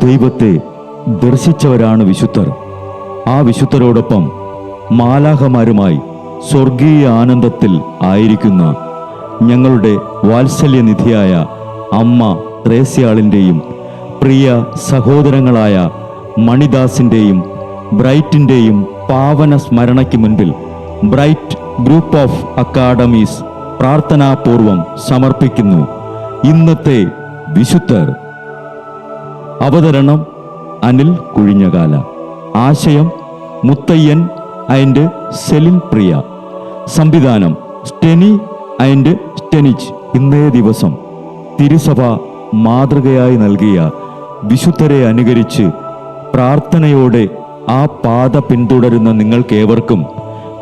ദൈവത്തെ ദർശിച്ചവരാണ് വിശുദ്ധർ. ആ വിശുദ്ധരോടൊപ്പം മാലാഖമാരുമായി സ്വർഗീയ ആനന്ദത്തിൽ ആയിരിക്കുന്ന ഞങ്ങളുടെ വാത്സല്യനിധിയായ അമ്മ ത്രേസ്യാളിൻ്റെയും പ്രിയ സഹോദരങ്ങളായ മണിദാസിൻ്റെയും ബ്രൈറ്റിൻ്റെയും പാവന സ്മരണയ്ക്ക് മുൻപിൽ ബ്രൈറ്റ് ഗ്രൂപ്പ് ഓഫ് അക്കാഡമീസ് പ്രാർത്ഥനാപൂർവം സമർപ്പിക്കുന്നു ഇന്നത്തെ വിശുദ്ധർ. അവതരണം അനിൽ കുഴിഞ്ഞകാല. ആശയം മുത്തയ്യൻ ആൻഡ് സെലിൻ പ്രിയ. സംവിധാനം സ്റ്റെനി ആൻഡ് സ്റ്റെനിച്ച്. ഇന്നേ ദിവസം തിരുസഭ മാതൃകയായി നൽകിയ വിശുദ്ധരെ അനുകരിച്ച് പ്രാർത്ഥനയോടെ ആ പാത പിന്തുടരുന്ന നിങ്ങൾക്കേവർക്കും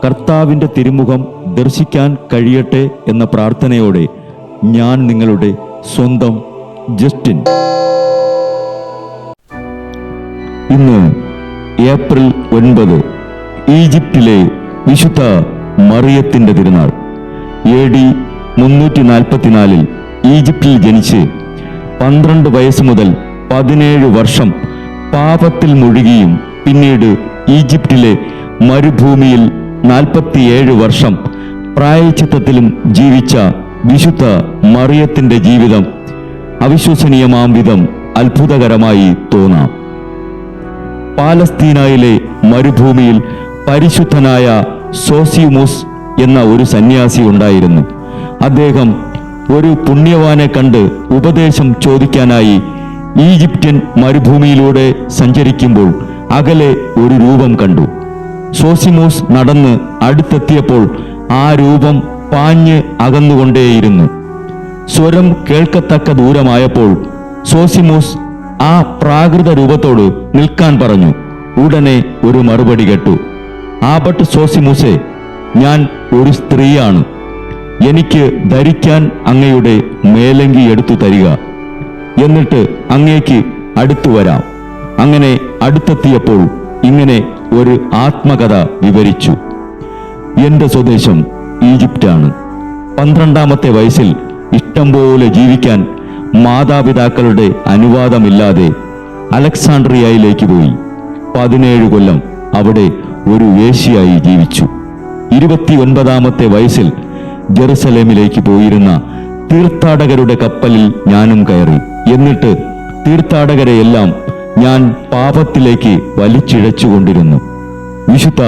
കർത്താവിൻ്റെ തിരുമുഖം ദർശിക്കാൻ കഴിയട്ടെ എന്ന പ്രാർത്ഥനയോടെ ഞാൻ നിങ്ങളുടെ സ്വന്തം ജസ്റ്റിൻ. ഇന്ന് ഏപ്രിൽ 9, ഈജിപ്തിലെ വിശുദ്ധ മറിയത്തിൻ്റെ തിരുനാൾ. AD 344 ഈജിപ്തിൽ ജനിച്ച് 12 വയസ്സ് മുതൽ 17 വർഷം പാപത്തിൽ മുഴുകിയും പിന്നീട് ഈജിപ്തിലെ മരുഭൂമിയിൽ 47 വർഷം പ്രായശ്ചിത്തത്തിലും ജീവിച്ച വിശുദ്ധ മറിയത്തിൻ്റെ ജീവിതം അവിശ്വസനീയമാം വിധം അത്ഭുതകരമായി തോന്നാം. പാലസ്തീനയിലെ മരുഭൂമിയിൽ പരിശുദ്ധനായ സോസിമോസ് എന്ന ഒരു സന്യാസി ഉണ്ടായിരുന്നു. അദ്ദേഹം ഒരു പുണ്യവാനെ കണ്ട് ഉപദേശം ചോദിക്കാനായി ഈജിപ്ഷ്യൻ മരുഭൂമിയിലൂടെ സഞ്ചരിക്കുമ്പോൾ അകലെ ഒരു രൂപം കണ്ടു. സോസിമോസ് നടന്ന് അടുത്തെത്തിയപ്പോൾ ആ രൂപം പാഞ്ഞ് അകന്നുകൊണ്ടേയിരുന്നു. സ്വരം കേൾക്കത്തക്ക ദൂരമായപ്പോൾ സോസിമോസ് ആ പ്രാകൃത രൂപത്തോട് നിൽക്കാൻ പറഞ്ഞു. ഉടനെ ഒരു മറുപടി കേട്ടു. ആബട്ട് സോസിമോസേ, ഞാൻ ഒരു സ്ത്രീയാണ്. എനിക്ക് ധരിക്കാൻ അങ്ങയുടെ മേലങ്കി എടുത്തു തരിക, എന്നിട്ട് അങ്ങേക്ക് അടുത്തു വരാം. അങ്ങനെ അടുത്തെത്തിയപ്പോൾ ഇങ്ങനെ ഒരു ആത്മകഥ വിവരിച്ചു. എൻ്റെ സ്വദേശം ഈജിപ്റ്റാണ്. 12ാമത്തെ വയസ്സിൽ ഇഷ്ടം പോലെ ജീവിക്കാൻ മാതാപിതാക്കളുടെ അനുവാദമില്ലാതെ അലക്സാണ്ട്രിയയിലേക്ക് പോയി. 17 കൊല്ലം അവിടെ ഒരു വേശ്യയായി ജീവിച്ചു. 29ാമത്തെ വയസ്സിൽ ജെറുസലേമിലേക്ക് പോയിരുന്ന തീർത്ഥാടകരുടെ കപ്പലിൽ ഞാനും കയറി. എന്നിട്ട് തീർത്ഥാടകരെയെല്ലാം ഞാൻ പാപത്തിലേക്ക് വലിച്ചിഴച്ചുകൊണ്ടിരുന്നു. വിശുദ്ധ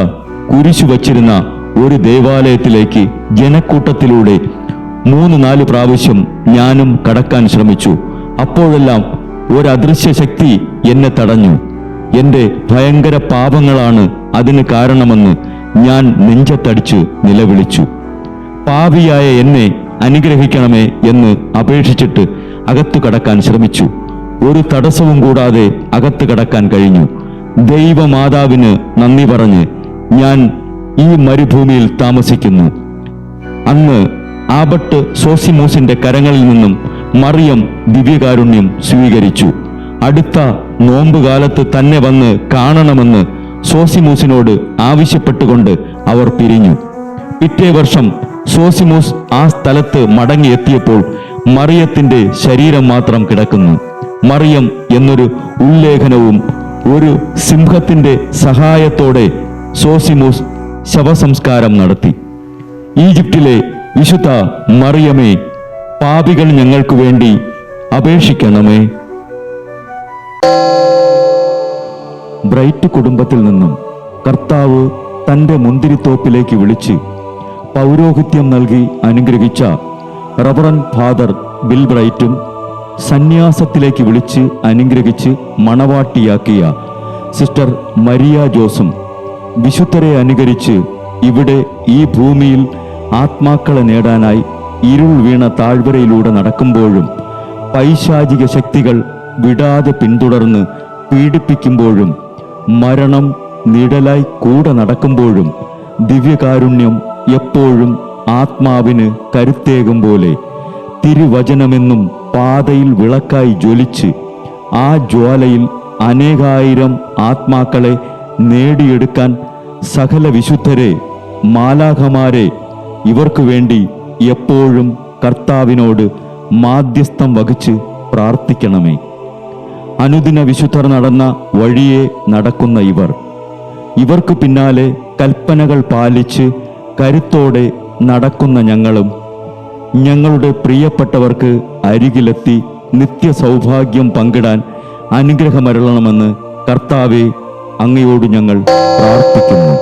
കുരിശു വച്ചിരുന്ന ഒരു ദേവാലയത്തിലേക്ക് ജനക്കൂട്ടത്തിലൂടെ 3-4 പ്രാവശ്യം ഞാനും കടക്കാൻ ശ്രമിച്ചു. അപ്പോഴെല്ലാം ഒരദൃശ്യ ശക്തി എന്നെ തടഞ്ഞു. എൻ്റെ ഭയങ്കര പാപങ്ങളാണ് അതിന് കാരണമെന്ന് ഞാൻ നെഞ്ചത്തടിച്ച് നിലവിളിച്ചു. പാപിയായ എന്നെ അനുഗ്രഹിക്കണമേ എന്ന് അപേക്ഷിച്ചിട്ട് അകത്തു കടക്കാൻ ശ്രമിച്ചു. ഒരു തടസ്സവും കൂടാതെ അകത്ത് കടക്കാൻ കഴിഞ്ഞു. ദൈവമാതാവിന് നന്ദി പറഞ്ഞ് ഞാൻ ഈ മരുഭൂമിയിൽ താമസിക്കുന്നു. അന്ന് ആബട്ട് സോസിമോസിന്റെ കരങ്ങളിൽ നിന്നും മറിയം ദിവ്യകാരുണ്യം സ്വീകരിച്ചു. അടുത്ത നോമ്പുകാലത്ത് തന്നെ വന്ന് കാണണമെന്ന് സോസിമോസിനോട് ആവശ്യപ്പെട്ടുകൊണ്ട് അവർ പിരിഞ്ഞു. പിറ്റേ വർഷം സോസിമോസ് ആ സ്ഥലത്ത് മടങ്ങിയെത്തിയപ്പോൾ മറിയത്തിന്റെ ശരീരം മാത്രം കിടക്കുന്നു. മറിയം എന്നൊരു ഉല്ലേഖനവും ഒരു സിംഹത്തിന്റെ സഹായത്തോടെ സോസിമോസ് ശവസംസ്കാരം നടത്തി. ഈജിപ്തിലെ വിശുദ്ധ മറിയമേ, പാപികൾ ഞങ്ങൾക്ക് വേണ്ടി അപേക്ഷിക്കണമേ. ബ്രൈറ്റ് കുടുംബത്തിൽ നിന്നും കർത്താവ് തൻ്റെ മുന്തിരിത്തോപ്പിലേക്ക് വിളിച്ച് പൗരോഹിത്യം നൽകി അനുഗ്രഹിച്ച റവറൻ ഫാദർ ബിൽ ബ്രൈറ്റും സന്യാസത്തിലേക്ക് വിളിച്ച് അനുഗ്രഹിച്ച് മണവാട്ടിയാക്കിയ സിസ്റ്റർ മരിയ ജോസും വിശുദ്ധരെ അനുകരിച്ച് ഇവിടെ ഈ ഭൂമിയിൽ ആത്മാക്കളെ നേടാനായി ഇരുൾ വീണ താഴ്വരയിലൂടെ നടക്കുമ്പോഴും പൈശാചിക ശക്തികൾ വിടാതെ പിന്തുടർന്ന് പീഡിപ്പിക്കുമ്പോഴും മരണം നിഴലായി കൂടെ നടക്കുമ്പോഴും ദിവ്യകാരുണ്യം എപ്പോഴും ആത്മാവിന് കരുത്തേകും പോലെ തിരുവചനമെന്നും പാതയിൽ വിളക്കായി ജ്വലിച്ച് ആ ജ്വാലയിൽ അനേകായിരം ആത്മാക്കളെ നേടിയെടുക്കാൻ സകല വിശുദ്ധരെ, മാലാഖമാരെ ഇവർക്കു വേണ്ടി എപ്പോഴും കർത്താവിനോട് മാധ്യസ്ഥം വഹിച്ച് പ്രാർത്ഥിക്കണമേ. അനുദിന വിശുദ്ധർ നടന്ന വഴിയെ നടക്കുന്ന ഇവർക്ക് പിന്നാലെ കൽപ്പനകൾ പാലിച്ച് കരുത്തോടെ നടക്കുന്ന ഞങ്ങളും ഞങ്ങളുടെ പ്രിയപ്പെട്ടവർക്ക് അരികിലെത്തി നിത്യസൗഭാഗ്യം പങ്കിടാൻ അനുഗ്രഹമരുളണമെന്ന് കർത്താവെ, അങ്ങയോട് ഞങ്ങൾ പ്രാർത്ഥിക്കുന്നു.